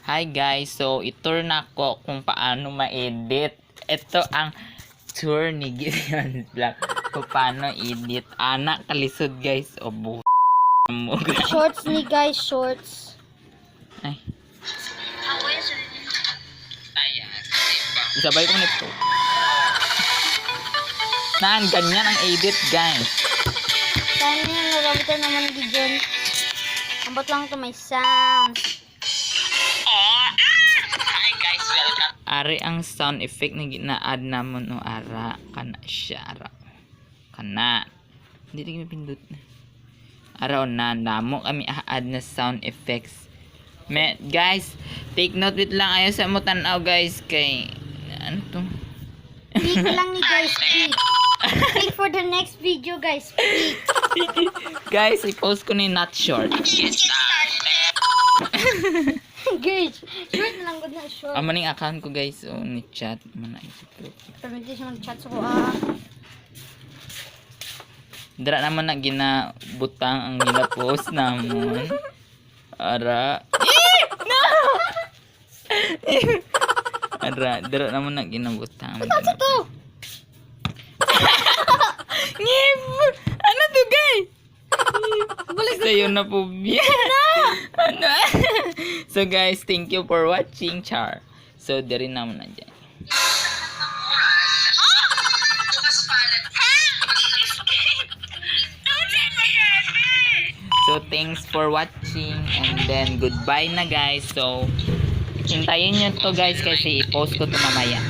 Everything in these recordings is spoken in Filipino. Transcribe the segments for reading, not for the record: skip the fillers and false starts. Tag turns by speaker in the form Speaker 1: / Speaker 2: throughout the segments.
Speaker 1: Hi guys, so itur na ko kung paano ma-edit. Ito ang tour ni Gideon Vlog. Kung paano edit. Anak kalisod guys. O mo guys.
Speaker 2: Shorts ni guys, shorts.
Speaker 1: Ay. Ayan. Isabay ko nito. Naan, ganyan ang edit guys.
Speaker 2: Sana yung nagabutan naman ni Gideon. Ambot lang to may sounds.
Speaker 1: Hi guys, welcome. Ari ang sound effect na gina-add namon no ara kana siya ara. Kana. Hindi rin pindot na. Araw na namo kami add na sound effects. Guys, take note with lang ayo sa mo tan-aw guys kay ano to?
Speaker 2: Speak lang ni guys, speak. Speak for the next video guys, speak.
Speaker 1: Guys, i-post ko ni not short.
Speaker 2: Guys, short lang good na short.
Speaker 1: Amo ning account ko guys, so ni chat man ay secret.
Speaker 2: Permit siya mag-chat sa ko
Speaker 1: Dira naman na ginabutang ang gina-post namon. Ara. No! Ara, dira naman na ginabutang.
Speaker 2: Ano to?
Speaker 1: Ngip! Ano to guys? Sa'yo na po biya. Ano? So guys, thank you for watching, Char. So, diri naman na dyan. So, thanks for watching. And then, goodbye na guys. So, hintayin nyo to guys kasi i-post ko to mamaya.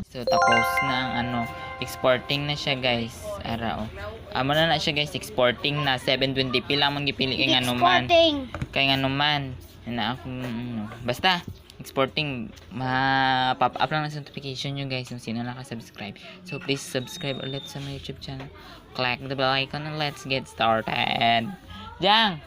Speaker 1: So, tapos na ang ano, exporting na siya guys. Ara, oh. Amo na siya guys, exporting na. 720p lang mong gipili kay nga naman. Kay nga naman. Na ako, basta, exporting, ma-pop up lang na notification nyo guys kung sino naka-subscribe. So, please subscribe ulit sa my YouTube channel. Click the bell icon and let's get started. Jang!